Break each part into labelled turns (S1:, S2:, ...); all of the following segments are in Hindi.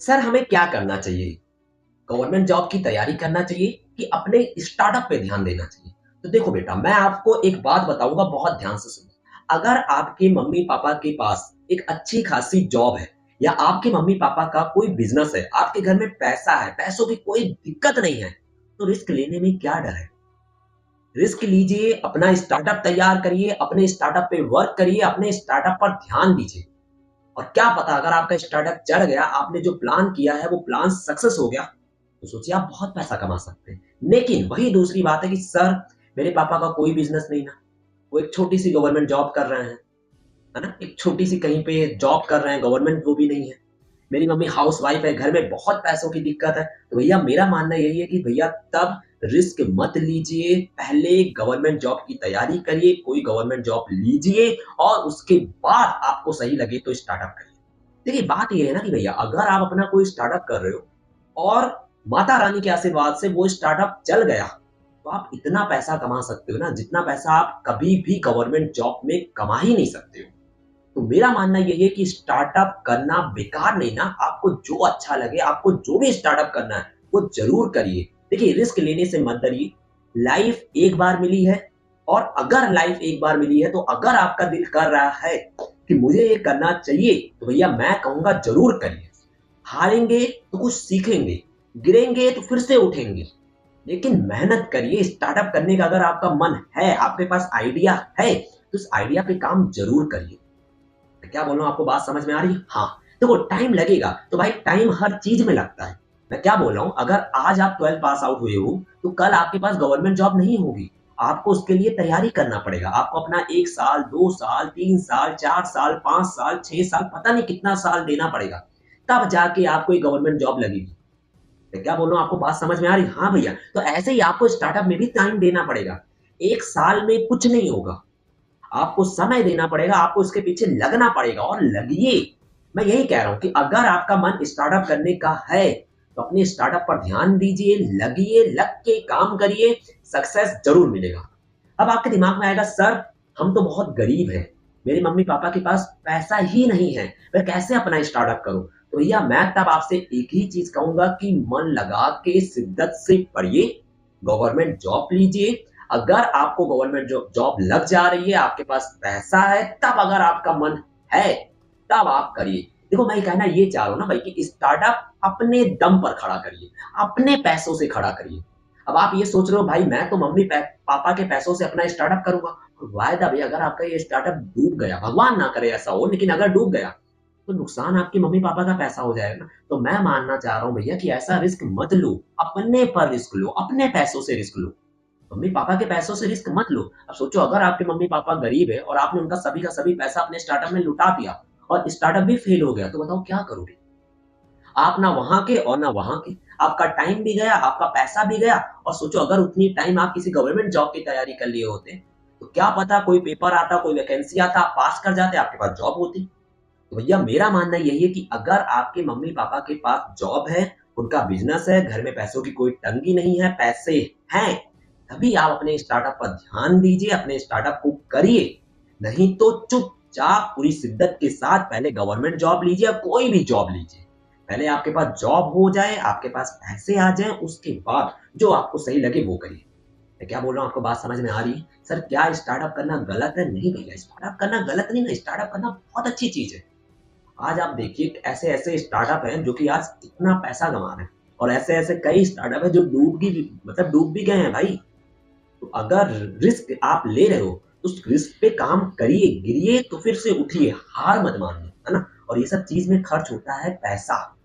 S1: सर हमें क्या करना चाहिए? गवर्नमेंट जॉब की तैयारी करना चाहिए कि अपने स्टार्टअप पे ध्यान देना चाहिए? तो देखो बेटा, मैं आपको एक बात बताऊँगा, बहुत ध्यान से सुनो। अगर आपके मम्मी-पापा के पास एक अच्छी खासी जॉब है या आपके मम्मी-पापा का कोई बिज़नेस है, आपके घर में पैसा है, पैसों की कोई दिक्कत नहीं है, तो रिस्क लेने में क्या डर है? रिस्क लीजिए, अपना स्टार्टअप तैयार करिए, अपने स्टार्टअप पे वर्क करिए, अपने स्टार्टअप पर ध्यान दीजिए। और क्या पता अगर आपका स्टार्टअप चल गया, आपने जो प्लान किया है वो प्लान सक्सेस हो गया, तो सोचिए आप बहुत पैसा कमा सकते हैं। लेकिन वही दूसरी बात है कि सर मेरे पापा का कोई बिज़नेस नहीं ना, वो एक छोटी-सी गवर्नमेंट जॉब कर रहे हैं, है ना? एक छोटी-सी कहीं पे जॉब कर रहे हैं, गवर्नमेंट वो भी नहीं है। मेरी मम्मी हाउसवाइफ है, घर में बहुत पैसों की दिक्कत है। तो भैया मेरा मानना यही है कि भैया तब रिस्क मत लीजिए, पहले गवर्नमेंट जॉब की तैयारी करिए, कोई गवर्नमेंट जॉब लीजिए और उसके बाद आपको सही लगे तो स्टार्टअप करिए। देखिए बात ये है ना कि भैया अगर आप अपना कोई स्टार्टअप कर रहे हो और माता रानी के आशीर्वाद से वो स्टार्टअप चल गया, तो आप इतना पैसा कमा सकते हो ना जितना पैसा आप कभी भी गवर्नमेंट जॉब में कमा ही नहीं सकते हो। तो मेरा मानना यही है कि स्टार्टअप करना बेकार नहीं ना, आपको जो अच्छा लगे, आपको जो भी स्टार्टअप करना है, वो ज़रूर करिए। देखिए रिस्क लेने से मत डरिए, लाइफ एक बार मिली है और अगर लाइफ एक बार मिली है, तो अगर आपका दिल कर रहा है कि मुझे ये करना चाहिए, तो भैया मैं कहूँगा ज़रूर करिए। हारेंगे तो कुछ सीखेंगे, गिरेंगे तो फिर से उठेंगे, लेकिन मेहनत करिए। स्टार्टअप करने का अगर आपका मन है, आपके पास आइडिया है, तो उस आइडिया पे काम ज़रूर करिए। मैं क्या बोल रहा हूँ आपको बात समझ में आ रही है? हाँ, देखो टाइम लगेगा, तो भाई टाइम हर चीज़ में लगता है। मैं क्या बोल रहा हूँ, अगर आज आप 12th पास आउट हुए हो, तो कल आपके पास गवर्नमेंट जॉब नहीं होगी। आपको उसके लिए तैयारी करना पड़ेगा। आपको अपना 1 साल, 2 साल, 3 साल, 4 साल, 5 साल, 6 साल, पता नहीं कितना साल देना पड़ेगा। तब जाके आपको एक गवर्नमेंट जॉब लगेगी। मैं क्या बोल रहा हूँ आपको बात समझ में आ रही है? हाँ भैया, तो ऐसे ही आपको स्टार्टअप में भी टाइम देना पड़ेगा। 1 साल में कुछ नहीं होगा। आपको समय देना पड़ेगा, आपको इसके पीछे लगना पड़ेगा और लगिए। मैं यही कह रहा हूँ कि अगर आपका मन स्टार्टअप करने का है, तो अपने स्टार्टअप पर ध्यान दीजिए, लगिए, लग के काम करिए, सक्सेस ज़रूर मिलेगा। अब आपके दिमाग में आएगा सर हम तो बहुत गरीब हैं, मेरे मम्मी-पापा के पास पैसा ही नहीं है, मैं कैसे अपना स्टार्टअप करूँ? तो भैया मैं तब आपसे एक ही चीज़ कहूँगा कि मन लगा के शिद्दत से पढ़िए, गवर्नमेंट जॉब लीजिए। अगर आपको गवर्नमेंट जॉब लग जा रही है, आपके पास पैसा है, तब अगर आपका मन है, तब आप करिए। देखो मैं कहना ये चाह रहा हूँ ना भाई कि स्टार्टअप अपने दम पर खड़ा करिए, अपने पैसों से खड़ा करिए। अब आप ये सोच रहे हो भाई मैं तो पापा के पैसों से अपना स्टार्टअप करूँगा। वायदा भई अगर आपका ये स्टार्टअप डूब गया, भगवान ना करे ऐसा हो, लेकिन अगर डूब गया, तो नुकसान आपके मम्मी-पापा का पैसा हो जाएगा ना। तो मैं मानना चाह रहा हूँ भैया कि ऐसा रिस्क मत लो, अपने पर रिस्क लो, अपने पैसों से रिस्क लो। मम्मी-पापा के पैसों से रिस्क मत लो। अब सोचो अगर आपके मम्मी-पापा गरीब है और आपने उनका सभी का सभी पैसा अपने स्टार्टअप में लुटा दिया और स्टार्टअप भी फेल हो गया, तो बताओ क्या करोगे? आप ना वहाँ के और ना वहाँ के। आपका टाइम भी गया, आपका पैसा भी गया और सोचो अगर उतनी टाइम आप किसी गवर्नमेंट जॉब की तैयारी कर लिए होते, तो क्या पता कोई पेपर आता, कोई वैकेंसी आता, आप पास कर जाते, आपके पास जॉब होती। तो भैया मेरा मानना यही है कि अगर आपके मम्मी-पापा के पास जॉब है, उनका बिज़नेस है, घर में पैसों की कोई तंगी नहीं है, पैसे हैं, तभी आप अपने स्टार्टअप पर ध्यान दीजिए, अपने स्टार्टअप को करिए। नहीं तो चुपचाप पूरी शिद्दत के साथ पहले गवर्नमेंट जॉब लीजिए या कोई भी जॉब लीजिए। पहले आपके पास जॉब हो जाए, आपके पास पैसे आ जाएँ, उसके बाद जो आपको सही लगे वो करिए। मैं क्या बोल रहा हूँ आपको बात समझ में आ रही है? सर क्या स्टार्टअप करना गलत है? नहीं भैया, स्टार्टअप करना गलत नहीं है, स्टार्टअप करना बहुत अच्छी चीज़ है। आज आप देखिए ऐसे-ऐसे स्टार्टअप हैं जो कि आज कितना पैसा कमा रहे हैं और ऐसे-ऐसे कई स्टार्टअप हैं जो डूब भी गए हैं भाई। तो अगर रिस्क आप ले रहे हो, तो उस रिस्क पे काम करिए, गिरिए तो फिर से उठिए, हार मत मानिए, है ना? और ये सब चीज़ में खर्च होता है पैसा।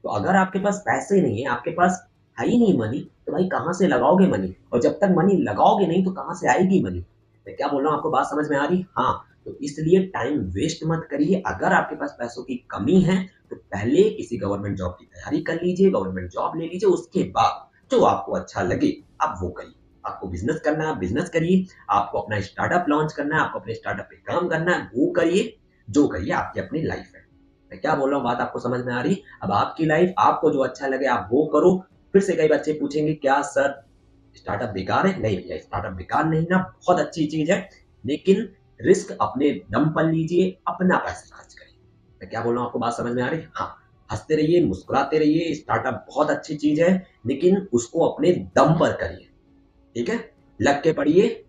S1: तो अगर आपके पास पैसे नहीं है, आपके पास है ही नहीं मनी, तो भाई कहाँ से लगाओगे मनी? और जब तक मनी लगाओगे नहीं तो कहाँ से आएगी मनी? मैं क्या बोल रहा हूँ आपको बात समझ में आ रही है? हाँ, तो इसलिए टाइम वेस्ट मत करिए। अगर आपके पास पैसों की कमी है, तो पहले किसी गवर्नमेंट जॉब की तैयारी कर लीजिए, गवर्नमेंट जॉब ले लीजिए, उसके बाद जो आपको अच्छा लगे, आप वो करिए। आपको बिज़नेस करना है, बिज़नेस करिए। आपको अपना स्टार्टअप लॉन्च करना है, आपको अपने स्टार्टअप पे काम करना है, वो करिए। जो करिए आपकी अपनी लाइफ है। मैं क्या बोल रहा हूँ बात आपको समझ में आ रही है? अब आपकी लाइफ आपको जो अच्छा लगे आप वो करो। फिर से कई बच्चे पूछेंगे क्या सर स्टार्टअप बेकार है? नहीं भैया स्टार्टअप बेकार नहीं ना, बहुत अच्छी चीज़ है। लेकिन रिस्क अपने दम पर लीजिए, अपना पैसा खर्च करिए। मैं क्या बोल रहा हूँ आपको बात समझ में आ रही है? हाँ। हँसते रहिए, मुस्कुराते रहिए, स्टार्टअप बहुत अच्छी चीज़ है, लेकिन उसको अपने दम पर करिए, ठीक है? लग के पढ़िए,